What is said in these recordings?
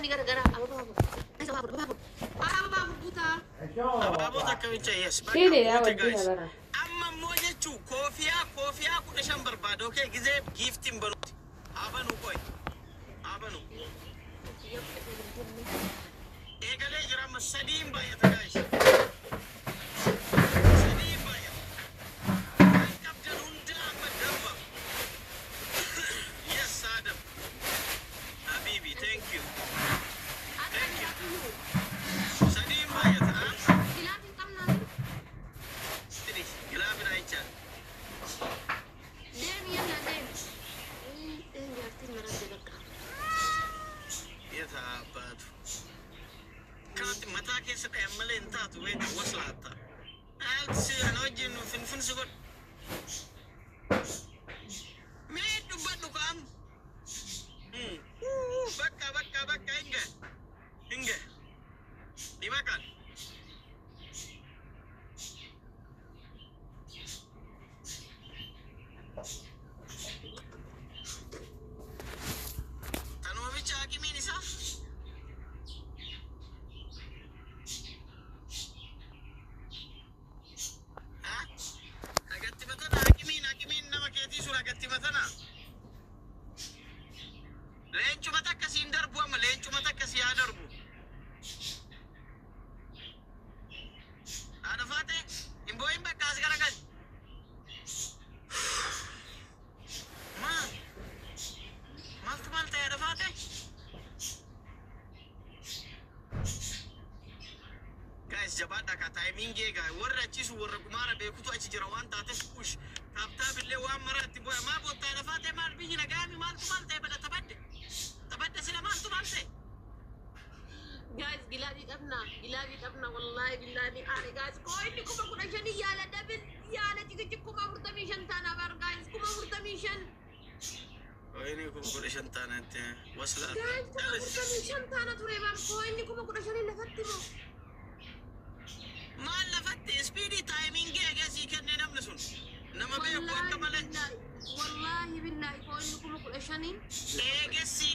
namni gara ababa buta Ababa takkawicha yes. Shine ya waddi bara. Amma immoo jechuu koofiyaa 15 barbaada. Okay gizee giftiin banuuti. Abanu koy. Abanu. Eegalee jira amma sadiin baay'ata guys. Sadiin baay'ata. Waan qabdan hunda amma dabba. Yes Adam. Habibi thank you. Thank you. Sadiin baay'ata. Ilaatin qabna Sidi gilaabin aychaan. deem yalla deem jaartiin marante bakka Yeta baatu. Kanatti mataa keessa dha'an malee hin taatu beekta waslaata. Aalsi ana wajjin finfinsi godhu. Mee dubbadhu qaam. Bakka hinge. Dibakan. Tanuma bicha hakimiin isaa. Agatti batana hakimiin nama keetii sun agatti batana. Leencuma takkasiin darbu amma leencuma takkasii haa darbu. Haadha faate hin boo'in bakka as garagal. Maaltu maal ta'e haadha faate? Guys jabaadha ka taayimiingee egaa warra achiisu warra gumaara beekutu achi jira waan taateef push taaptaabillee waan maraatti bu'a maa boottaa haadha faate maal biyyi nagaami maaltu maal ta'e bada tabadde sila maaltu maal ta'e? guys gilaabii qabna wallahi billahi aane guys ko inni kuma 15 yaala dabil yaala jigiji kuma 45 taana bar guys kuma 45 Ini kun 15 taanatti waslaa. guys kuma 45 taana ture bar ko inni kuma 15 lafatti mo Maal lafatti speedii taayimiingee agasii kennee namni sun nama beeku akka malee. wallahi billahi ko inni kuma 15 Eegesii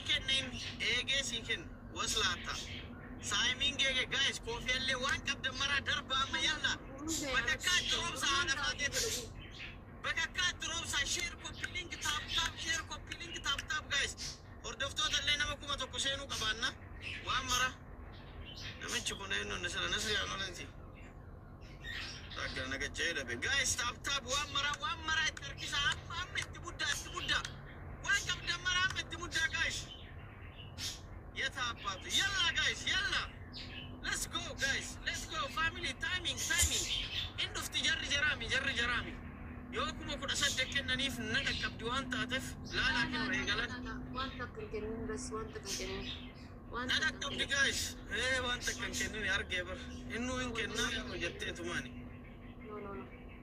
kenne waslaata. Taayimiingee guys koofiyallee waan qabdan maraa darbaa amma yalla. Bakka kaatti roobsa haadha faatee ture. Bakka kaatti roobsa share copy link tap guys. Hordoftoota illee nama 1,000 seenuu qabaanna. Waan mara. Namichi kun eenyu nisira nisriyaa nolanti. Rakkana nagachee dhabe. Guys tap waan mara itti harkisa amma itti buddaa. Waan qabdan mara amma itti buddaa guys. Yeta apatu. Yalla guys, yalla. Let's go guys. Let's go family timing. Indufti jarri jarami. Yoo kuma 18 kennaniif na dhaqqabdi waan taateef laalaa kennu eegalan. waan takka kennin bas waan takka kennin waan Na dhaqqabdi guys. Waan takkan kennu argee bar. Innuu hin kennaa yoo jetteetumaani.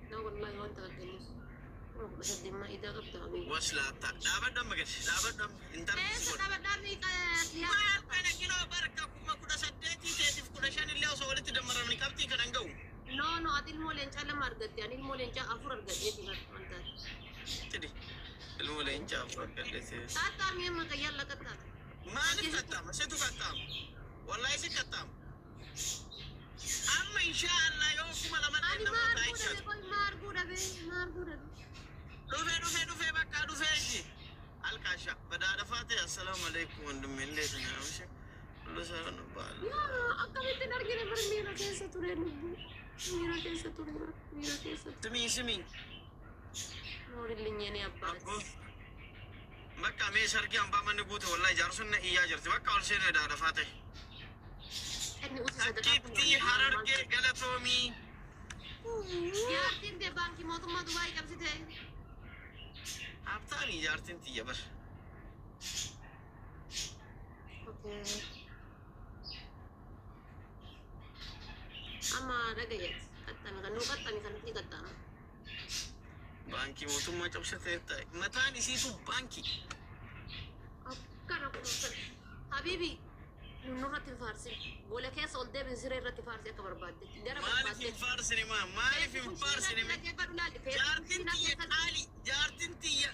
no wallahi waan takka kennin kuma 18 ma idaa qabda habibi Waslaata. Dhaabadhaan magadi. Dhaabadhaan intarneetii eessa godha. dabadhaami Maal kana kiloo barka kuma 18 teetiif 15 illee osoo walitti dammaramni qabxii kan hanga'u. no ati ilmoo leencaa lama argatte ani ilmoo leencaa 4 argadheeti wanta Tidi. Ilmoo leencaa afur gaddeessee. taataami amma qayyalla qattaata Maaliif kattaama? Situ kattaama. Wallahi si kattaama. Amma inshaallah yoo kuma lama ani namoota aichaa. maarguu dhabe Dhufee bakka dhufee ishi. Alkaasha. Badaadha faate assalaamu alaikum wandummi illee tanyaamishe. Lullu isaa nu baala. yaa akkamittiin argine bar miira keessa ture lubbuu miira keessa ture Simii. noorillinyeeni abbaati Abbo. Bakka mee sargii hambaa manni guute wallahi jaarsun na iyyaa jirti. Bakka ol seenee daadha faate. inni uti Akkiitti harargee galatoomii. jaartiin tee baankii mootummaa Dubaayii qabsite Abtaanii jaartiin tiyya bar. amma dhagayet qaxxame kan nuu qaxxame kanatti qaxxama Baankii mootummaa cabsatee ta'e. Mataan isiitu baankii. akkana kunuunsan habiibi nurratti hin faarsin gola keessa ol deebin siree irratti faarsi akka barbaaddetti gara Maaliif hin faarsine maa? Maaliif hin faarsine maa? Jaartin tiyya qaali. Jaartin tiyya.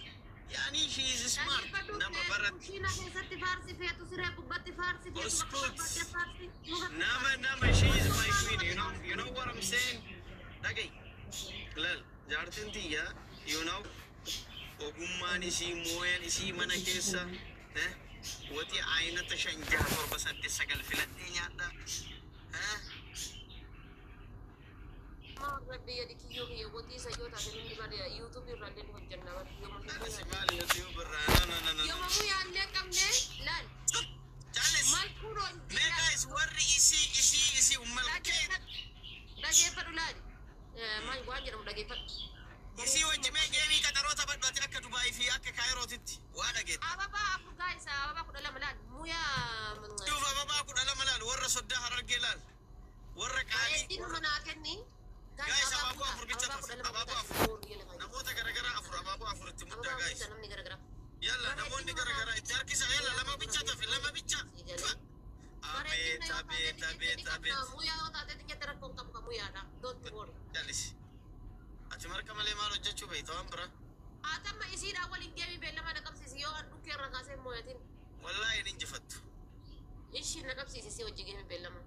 يعني she is smart nama barat Shina keessatti faarsi feetu siree gubbatti faarsi feetu nama she is my queen, you know what I'm saying? Dhagay lal jaartin tiyya you know ogummaan isii mooyaan isii mana keessa wati aynata shan jaha torba saddeet sagal filadhee nyaadha Rabbi yadi kiyyo kiyyo wati isa yoo taate inni bade YouTube irraa illee hojjenna bade maali YouTube irraa no yoo mamu yaallee qabne laal Charles mal kuro me guys warri isi ummal kee dhageeffadhu laali maal waan jedhamu dhageeffadhu isi wajji mee geemii qaxaroota badhaate akka Dubaay fi akka Kaayirootitti waa dhageetta ababa afu guys ababa kudha lama laal muya duuba ababa kudha lama laal warra soddaa Harargee laal warra qaalii Eddin manaa kenni guys ababa afur bicha ababa afur namoota garagara afur ababa afuritti muddaa guys yalla namoonni garagara itti harkisa yalla lama bicha tafe lama bicha abet muya yoo taate dinjatti rakkoon qabu ka muyaadha don't worry jallis ati marka malee maal hojjechuu beekta waan bira atamma isiidhaa waliin geemii beellama na qabsiisi yoo dhukkee irra kaasee mooyatin wallaahi hin injifattu ishii na qabsiisi hojii geemii beellama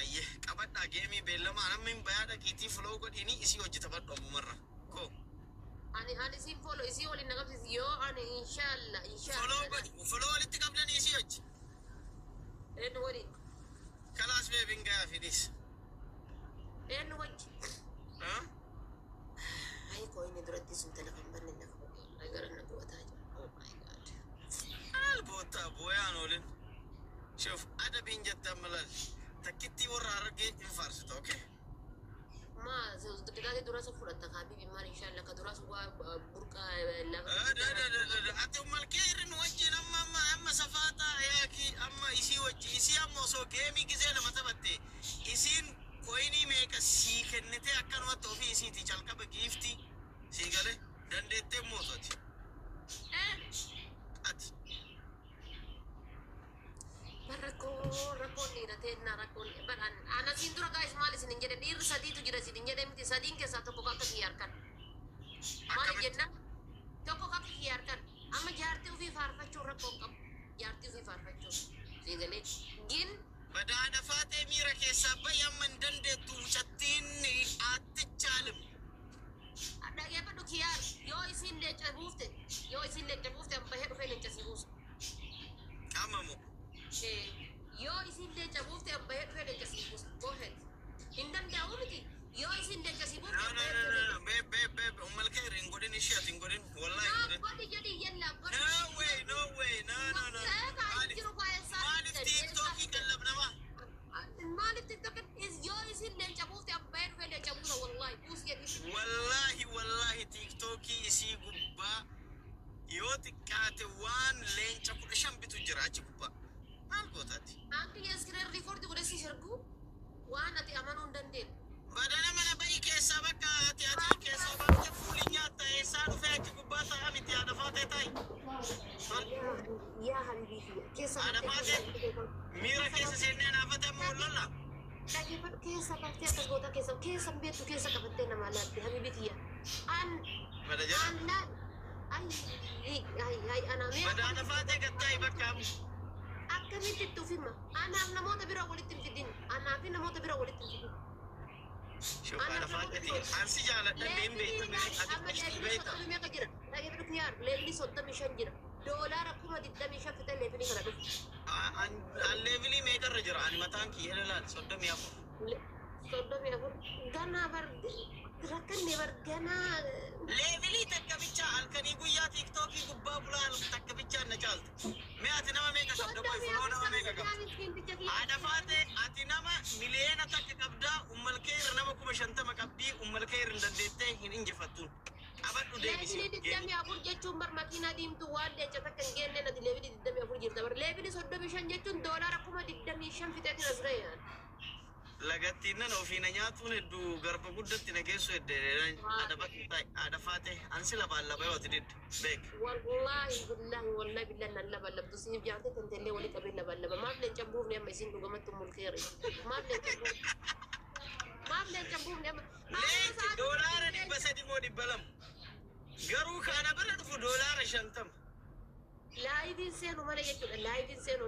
ayye qabadhaa geemii beellama namni hin bayaa dhaqiitii fuloo godhiini isii hojjeta badhu ammumarra ko ani isiin follow isii waliin na qabsiisi yoo ani inshallah fuloo walitti qabdanii isii hojji eenyu waliin kalaas beebin gayaa fidis eenyu wajji ay ko inni duratti sun telefon banne na gara na goota oh my god alboota booyaan olin shuf adabin jetta malal takkitti warra Harargee hin faarsita okay ma dudati durasa fudhatta habibi maar inshallah ka durasa waa burqa lafa ati ummal keerin wajjin amma safaata yaaki amma isii wajji isii amma osoo geemii gizee nama taphatte isiin koyinii meeqa sii kennite akkanumatti ofii isiiti calqaba giiftii sii gale dandeettee moototi ati rakkoon dhiirateennaa rakkoon badhaan anasiin dura gaa'is maal isin hin jedhe dhiirri sadiitu jira isin hin jedhe miti sadiin keessaa tokko akka kiyya harkan maal jenna tokko akka kiyya harkan amma jaartii ofii faarfachuun rakkoon qabu jaartii ofii faarfachuun sii galee gin badaadha faatee miira keessaa bayi amma hin dandeettu mucattiin attichaalim dhageeffadhu kiyyaar yoo isin leenca buufte amma hedhu fee leenca si buusa amamu yoo isin leenca buufte amma hedhu fee leenca si buusa go ahead hin danda'u miti yoo isin leenca si buufte beeb ummal keer hin godhin ishee ati hin godhin wallahi hin godhin godhi jedhi yella no way maalif tiiktookii qallab namaa maalif tiiktookii yoo isin leenca buufte amma hedhu fee leenca buusa wallahi buus jedhi wallahi tiiktookii isii gubbaa yoo xiqqaate waan leenca 15 bitu jira achi gubbaa maal gootaati anti iskireen riikoordi godhesi shargu waan ati amanuu hin dandeenye badana mana bayi keessaa bakka ati keessaa baate fuuli nyaatta eessaa dhufee achi gubbaa ta'a miti haadha faatee ta'i yaa habibii keessa haadha faatee miira keessa seennee naafate amma wallolla dhageeffadhu keessa baatee akkas goota keessa beektu keessa qabattee nama laatte habibii tiyya bada jala ay anamee badana faatee gattaa'i bakka akkamitti itti ufima anaaf namoota bira walitti hin fidin anaafi namoota bira walitti hin fidin Shukara faatee ansi jaaladha deem beekta ati beekta dhageeffadhu kiyyaar leelli 35 jira doolaara 25 fite leelli kana dhufu levelii meeqarra jira ani mataan kiyya ilaal 34 ganaa bar rakkanne bar ganaa levelii takka bicha halkanii guyyaa tiiktookii gubbaa bulaan takka bichaan na caalta mee ati nama meeqa qabda boy fuloo nama meeqa qabda haadha faatee ati nama miliyoona takka qabdaa ummal keer nama 50 qabdii ummal keer hin dandeettee hin injifattuun abadhu deebisi leebili 24 jechuun bar makiinaa diimtuu waan leenca takka hin geenne nati leebili 24 jirta bar leebili 35 jechuun doolaara 25 fixeetiin as ga'e lagattiinnan ofiina nyaatuun hedduu garba guddatti na geessu haadha faatee ansi labaan laba yoo ati didde beek wallahi billahi nan laban labdu siif jaarte tanteellee walii qabee laban laba maaf leenca buufne amma isin dhugamattu mulkeere maaf leenca buufne amma leenci doolaara 300 moo 200 garuu kana bira dhufu doolaara 50 Laayivin seenu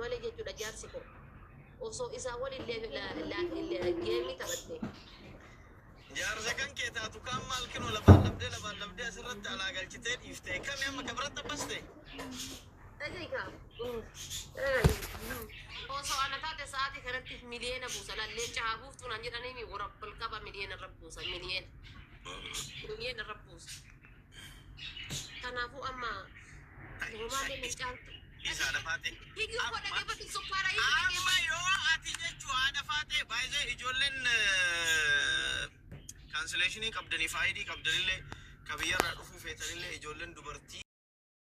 malee jechuudha jaarsi ko. Osoo isaa walillee geemii taphatte. jaarsa kan kee taatu kan maal kinoo labaan labdee asirratti alaa galchitee dhiiftee kamii amma kabirratti abbaste. Dhagayka. Osoo ana taate sa'aatii kanatti miliyoona buusa lallee caabuuf tunaan jedhanii mi warra balqaba miliyoona irra buusa miliyoona irra buusa. Kanaafuu amma Rumaalee ni caaltu. Isa dafaate. Hiyyuu godha geeffatu sukkaara amma yoo ati jechuu haadha faate baay'ee ijoolleen cancellation qabdanii faayidii qabdanillee kabiyyarraa dhufuu feetanillee ijoolleen dubartii